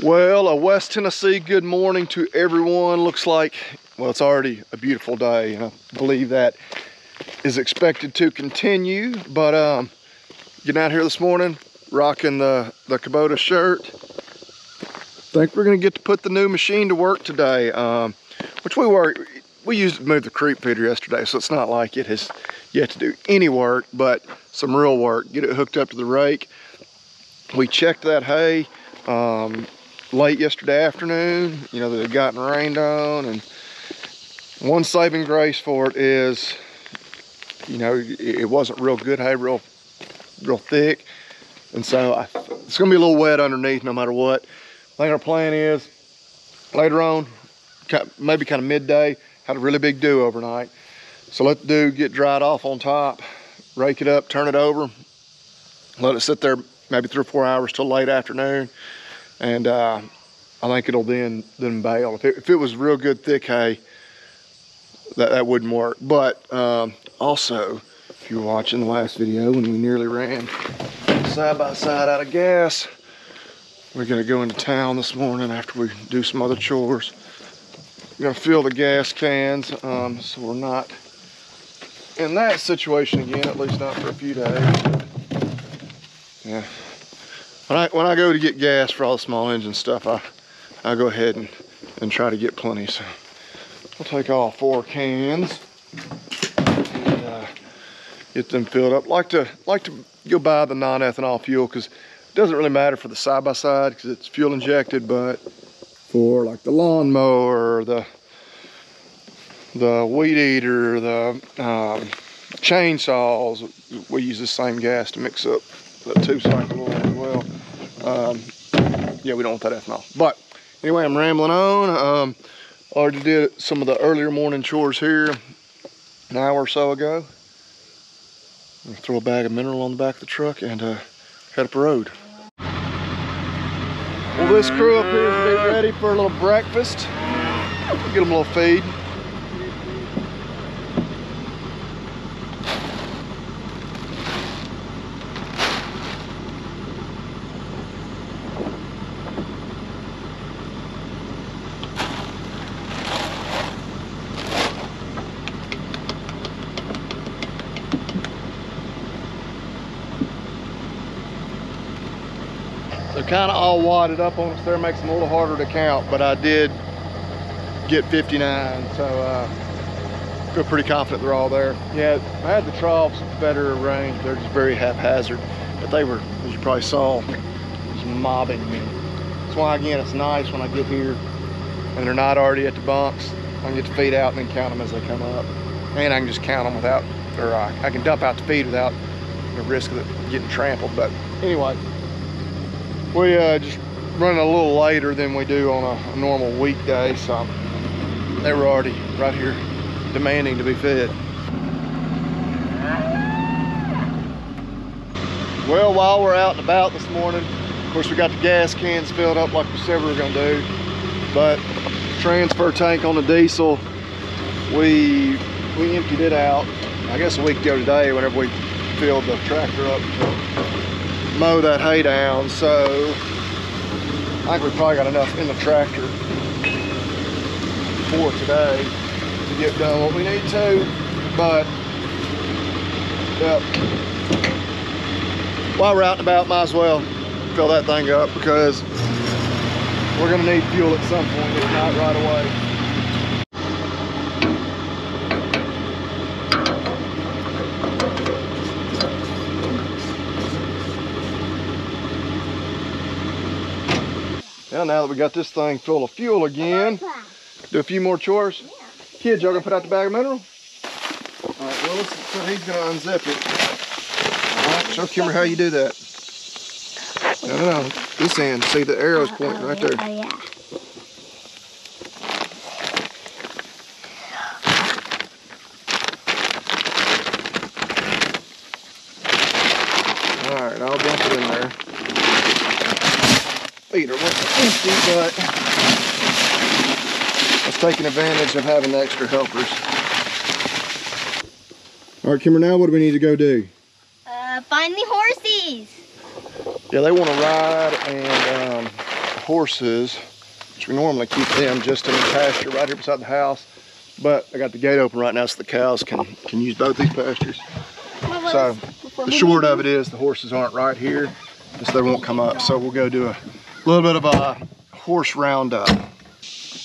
Well, a West Tennessee good morning to everyone. Looks like, well, it's already a beautiful day, and I believe that is expected to continue. But getting out here this morning, rocking the Kubota shirt. Think we're gonna get to put the new machine to work today, which we used to move the creep feeder yesterday, so it's not like it has yet to do any work, but some real work. Get it hooked up to the rake. We checked that hay late yesterday afternoon, you know, that it had gotten rained on, and one saving grace for it is, you know, it wasn't real good hay, real thick, and so it's gonna be a little wet underneath no matter what. I think our plan is later on, maybe kind of midday, had a really big dew overnight, so let the dew get dried off on top, rake it up, turn it over, let it sit there maybe 3 or 4 hours till late afternoon. And I think it'll then bale. If it was real good thick hay, that wouldn't work. But also, if you were watching the last video when we nearly ran side by side out of gas, we're gonna go into town this morning after we do some other chores. We're gonna fill the gas cans, so we're not in that situation again, at least not for a few days. Yeah. When I go to get gas for all the small engine stuff, I go ahead and try to get plenty. So I'll take all 4 cans and get them filled up. Like to go buy the non-ethanol fuel, because it doesn't really matter for the side-by-side because it's fuel injected, but for like the lawnmower, the weed eater, the chainsaws, we use the same gas to mix up the 2-cycle oil as well. Yeah, we don't want that ethanol. But anyway, I'm rambling on. Already did some of the earlier morning chores here an hour or so ago. I'm gonna throw a bag of mineral on the back of the truck and head up the road. Well, this crew up here is getting ready for a little breakfast. Get them a little feed. They're kind of all wadded up on us there, makes them a little harder to count, but I did get 59, so feel pretty confident they're all there. Yeah, I had the troughs better arranged. They're just very haphazard, but they were, as you probably saw, just mobbing me. That's why, again, it's nice when I get here and they're not already at the bunks. I can get the feed out and then count them as they come up. And I can just count them without, or I can dump out the feed without the risk of it getting trampled. But anyway, we just running a little later than we do on a normal weekday, so they were already right here demanding to be fed. Well, while we're out and about this morning, of course we got the gas cans filled up like we said we were gonna do, but transfer tank on the diesel, we emptied it out, I guess a week ago today, whenever we filled the tractor up to mow that hay down. So I think we probably got enough in the tractor for today to get done what we need to. But yep, while we're out and about, might as well fill that thing up, because we're gonna need fuel at some point, if not right away. Now that we got this thing full of fuel again, do a few more chores. Yeah. Kids, y'all gonna put out the bag of mineral? All right, well, so he's gonna unzip it. All right, show Kimber how you do that. No, this end, see the arrows pointing right there. Oh, yeah. All right, I'll dump it in there. Feeder wasn't empty, but I was taking advantage of having the extra helpers. All right, Kimber, now what do we need to go do? the horses. Yeah, they want to ride, and horses, which we normally keep them just in the pasture right here beside the house. But I got the gate open right now so the cows can use both these pastures. So the short of it is the horses aren't right here, so they won't come up. So we'll go do a little bit of a horse roundup.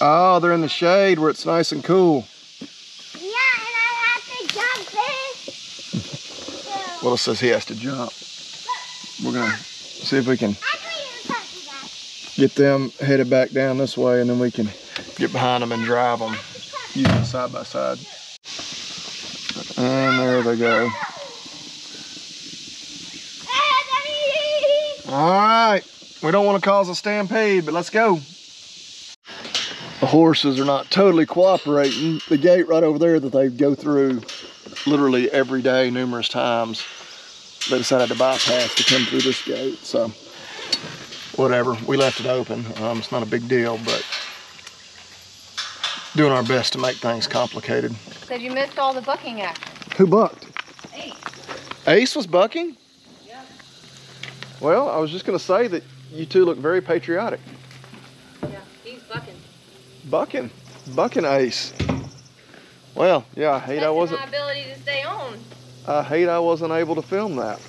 Oh, they're in the shade where it's nice and cool. Yeah, and I have to jump in. Will says he has to jump. We're gonna see if we can get them headed back down this way, and then we can get behind them and drive them using side by side. And there they go. All right, we don't want to cause a stampede, but let's go. The horses are not totally cooperating. The gate right over there that they go through literally every day, numerous times, they decided to bypass to come through this gate. So whatever, we left it open. It's not a big deal, but doing our best to make things complicated. Said you missed all the bucking action. Who bucked? Ace. Ace was bucking? Yeah. Well, I was just gonna say that you two look very patriotic. Yeah, he's bucking. Bucking Ace. Well, yeah, I hate I wasn't. My ability to stay on. I hate I wasn't able to film that.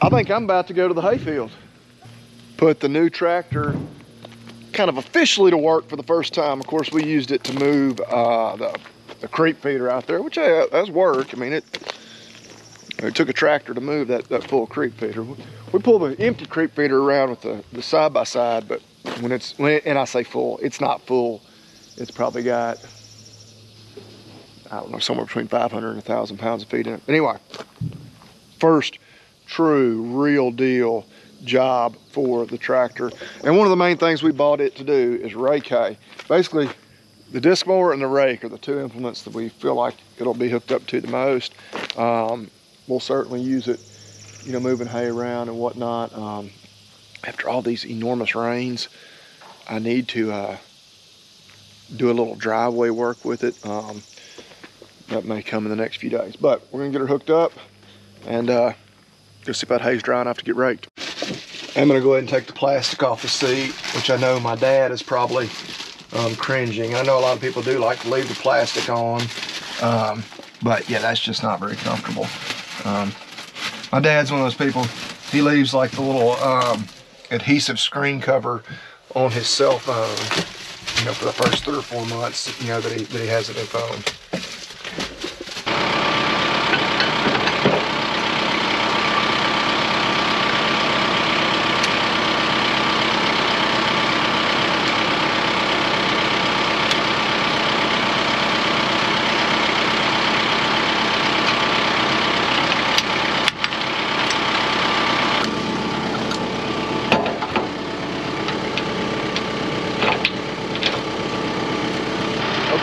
I think I'm about to go to the hayfield. Put the new tractor kind of officially to work for the first time. Of course, we used it to move the creep feeder out there, which that's work. I mean, it took a tractor to move that full creep feeder. We pull the empty creep feeder around with the side by side, but when and I say full, it's not full. It's probably got, I don't know, somewhere between 500 and 1,000 pounds of feed in it. But anyway, first true, real deal job for the tractor. And one of the main things we bought it to do is rake hay. Basically, the disc mower and the rake are the two implements that we feel like it'll be hooked up to the most. We'll certainly use it, you know, moving hay around and whatnot. After all these enormous rains, I need to do a little driveway work with it. That may come in the next few days, but we're gonna get her hooked up and go see if that hay's dry enough to get raked. I'm gonna go ahead and take the plastic off the seat, which I know my dad is probably cringing. I know a lot of people do like to leave the plastic on, but yeah, that's just not very comfortable. My dad's one of those people, he leaves like the little adhesive screen cover on his cell phone, you know, for the first 3 or 4 months, you know, that he has a new phone.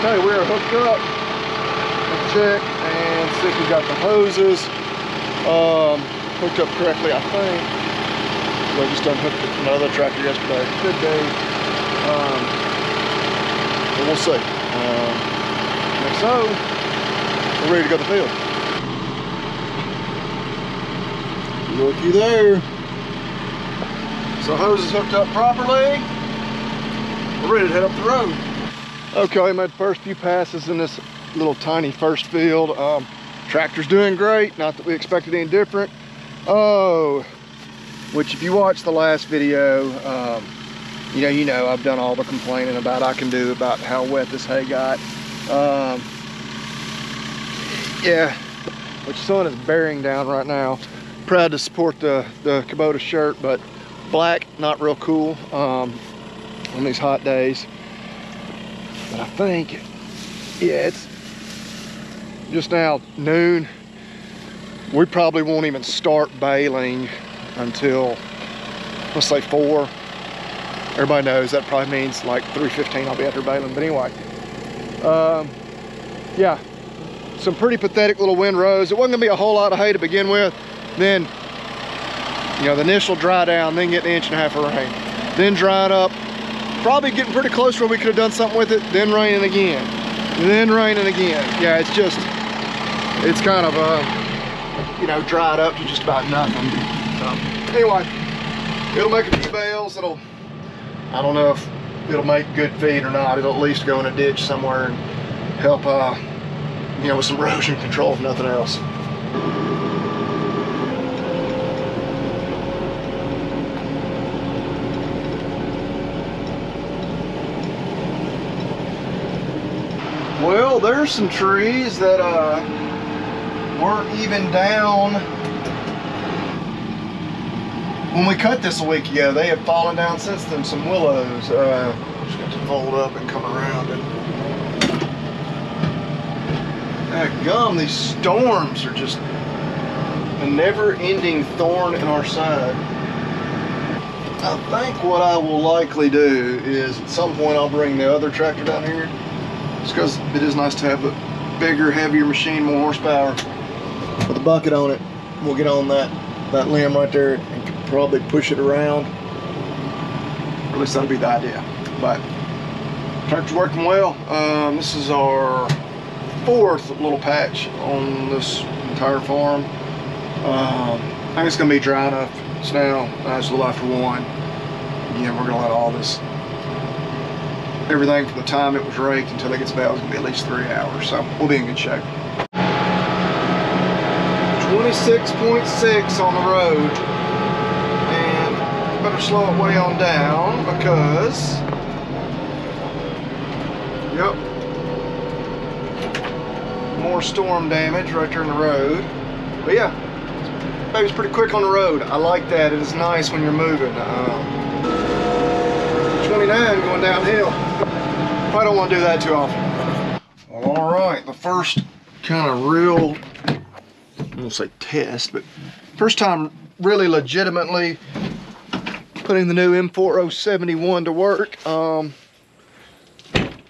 Okay, we are hooked up. Let's check and see if we got the hoses hooked up correctly, I think. We just unhooked it from another tractor yesterday. Could be. But we'll see. And so, we're ready to go to the field. Looky there. So hose is hooked up properly. We're ready to head up the road. Okay, we made the first few passes in this little tiny first field. Tractor's doing great, not that we expected any different. Oh, which if you watch the last video, you know I've done all the complaining about I can do about how wet this hay got. Yeah, which the sun is bearing down right now. Proud to support the Kubota shirt, but black, not real cool on these hot days. But I think, yeah, it's just now noon. We probably won't even start baling until, let's say 4. Everybody knows that probably means like 3:15 I'll be out there baling. But anyway, yeah, some pretty pathetic little windrows. It wasn't gonna be a whole lot of hay to begin with. Then, you know, the initial dry down, then get 1.5 inches of rain. Then drying up, probably getting pretty close where we could have done something with it, then raining again, then raining again. Yeah, it's just, it's kind of you know, dried up to just about nothing. So anyway, it'll make a few bales. I don't know if it'll make good feed or not. It'll at least go in a ditch somewhere and help, you know, with some erosion control if nothing else. Well, there's some trees that weren't even down when we cut this a week ago. They have fallen down since then. Some willows. Just got to fold up and come around and gum. These storms are just a never-ending thorn in our side. I think what I will likely do is at some point I'll bring the other tractor down here. Just because it is nice to have a bigger, heavier machine, more horsepower. With a bucket on it, we'll get on that limb right there and can probably push it around. Or at least that'll be the idea. But tractor's working well. This is our 4th little patch on this entire farm. I think it's gonna be dry enough. It's now it's a little after 1. Again, we're gonna let all this, everything from the time it was raked until it gets baled is gonna be at least 3 hours, so we'll be in good shape. 26.6 on the road, and better slow it way on down because, yep, more storm damage right there in the road. But yeah, baby's pretty quick on the road. I like that. It is nice when you're moving. 29 going downhill. Probably don't want to do that too often. Well, all right, the first kind of real, I won't say test, but first time really legitimately putting the new M4071 to work.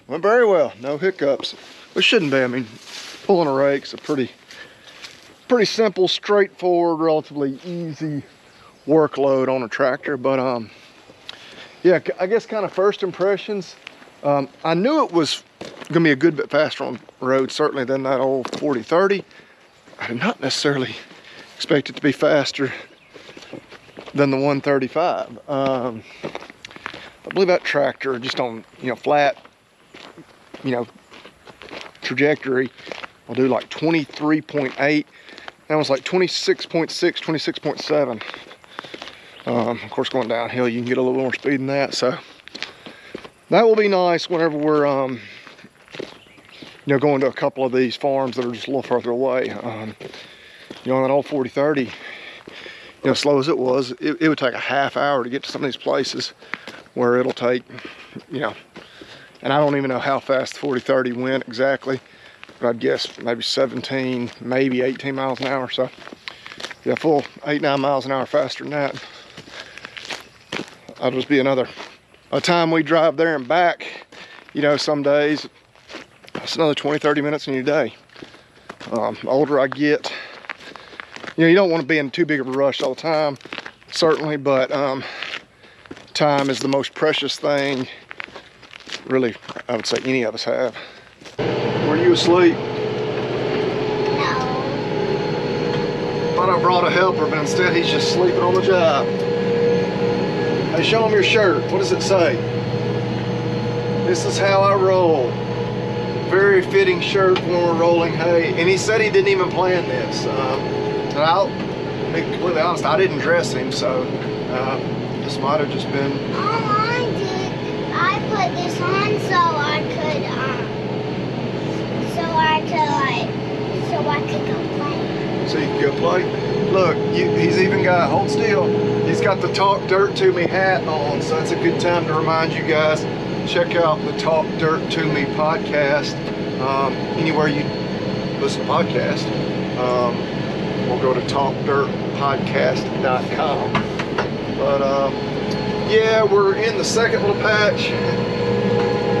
Went very well, no hiccups. It shouldn't be. I mean, pulling a rake's a pretty simple, straightforward, relatively easy workload on a tractor. But yeah, I guess kind of first impressions. I knew it was gonna be a good bit faster on the road, certainly than that old 4030. I did not necessarily expect it to be faster than the 135. I believe that tractor just on, you know, flat, you know, trajectory will do like 23.8. That was like 26.6, 26.7. Of course, going downhill, you can get a little more speed than that. So that will be nice whenever we're, you know, going to a couple of these farms that are just a little further away. You know, that old 4030, you know, slow as it was, it would take a half hour to get to some of these places where it'll take, you know, and I don't even know how fast the 4030 went exactly, but I'd guess maybe 17, maybe 18 miles an hour. So yeah, full 8-9 miles an hour faster than that. That'll just be a time we drive there and back. You know, some days it's another 20-30 minutes in your day. Older I get, you know, you don't want to be in too big of a rush all the time, certainly, but time is the most precious thing, really, I would say any of us have. Were you asleep? No. Thought I brought a helper, but instead he's just sleeping on the job. Hey, show him your shirt. What does it say? This is how I roll. Very fitting shirt when we're rolling hay. And he said he didn't even plan this. And I'll be completely honest, I didn't dress him, so this might have just been. All I did, I put this on so I could go play. So you can go play. Look, he's even got, hold still, he's got the Talk Dirt to Me hat on, so that's a good time to remind you guys, check out the Talk Dirt to Me podcast, anywhere you listen to podcasts, or go to talkdirtpodcast.com. But yeah, we're in the second little patch.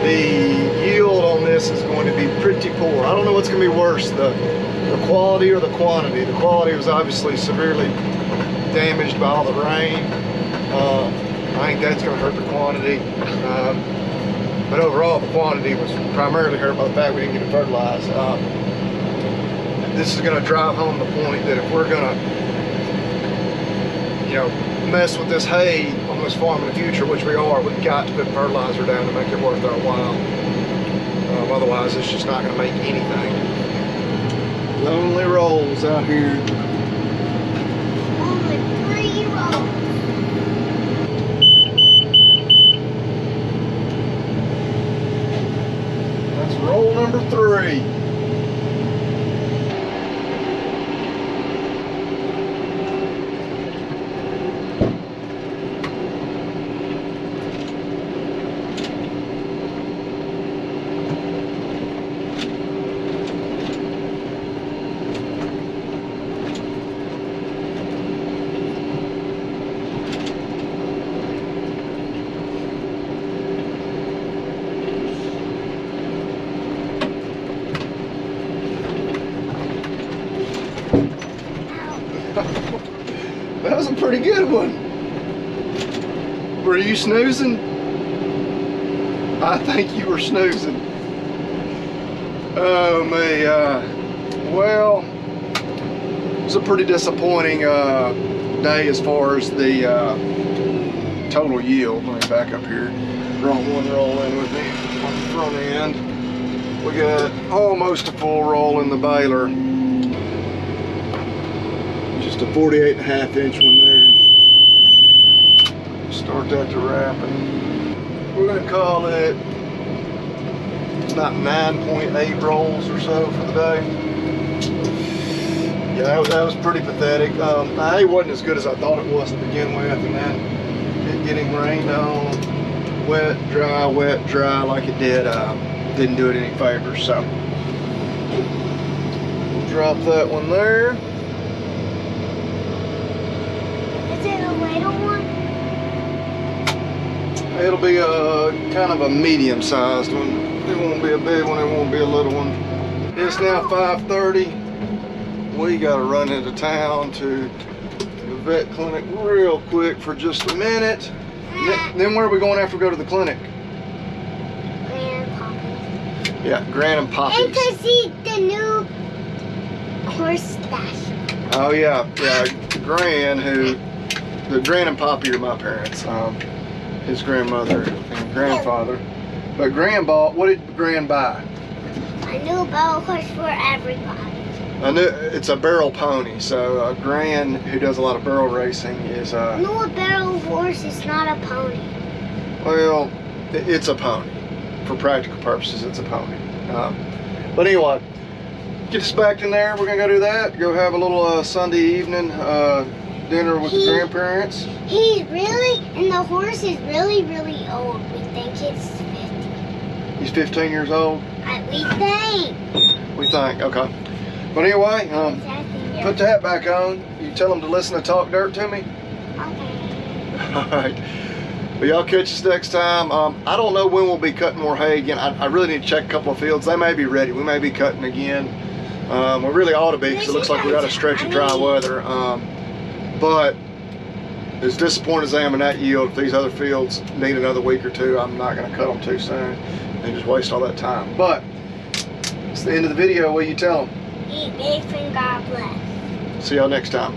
The yield on this is going to be pretty poor. I don't know what's going to be worse, the quality or the quantity. The quality was obviously severely damaged by all the rain. I think that's going to hurt the quantity. But overall, the quantity was primarily hurt by the fact we didn't get it fertilized. this is gonna drive home the point that if we're gonna, you know, mess with this hay on this farm in the future, which we are, we've got to put fertilizer down to make it worth our while. Otherwise, it's just not gonna make anything. Lonely rolls out here. Only 3 rolls. That's roll number 3. That was a pretty good one. Were you snoozing? I think you were snoozing. Oh me, well, it was a pretty disappointing day as far as the total yield. Let me back up here. Wrong one roll in with me on the front end. We got almost a full roll in the baler. Just a 48.5 inch one there. Start that to wrapping. We're gonna call it about 9.8 rolls or so for the day. Yeah, that was pretty pathetic. The hay wasn't as good as I thought it was to begin with, and then it getting rained on, wet, dry like it did, didn't do it any favors. So we'll drop that one there. Is it a little one? It'll be a kind of a medium-sized one. It won't be a big one, it won't be a little one. It's now 5:30. We gotta run into town to the vet clinic real quick for just a minute. Then where are we going after we go to the clinic? Gran and Poppy's. Yeah, Gran and And Poppy's. to see the new horse stash. Oh yeah, Gran, the Gran and Poppy are my parents. His grandmother and grandfather. But Gran bought, what did Gran buy? A new barrel horse for everybody. It's a barrel pony. So Gran, who does a lot of barrel racing, is No, a barrel horse is not a pony. well, it's a pony. For practical purposes, it's a pony. But anyway, get us back in there. We're gonna go do that. Go have a little Sunday evening dinner with the grandparents. He's really, and the horse is really, really old. We think it's 50. He's 15 years old. We think. We think. Okay. But anyway, put the hat back on. You tell them to listen to Talk Dirt to me. Okay. All right. Well, y'all catch us next time. I don't know when we'll be cutting more hay again. I really need to check a couple of fields. They may be ready. We may be cutting again. We really ought to be because it looks like we got a stretch of dry weather. But as disappointed as I am in that yield, if these other fields need another week or two, I'm not going to cut them too soon and just waste all that time. But it's the end of the video. What do you tell them? Eat big and God bless. See y'all next time.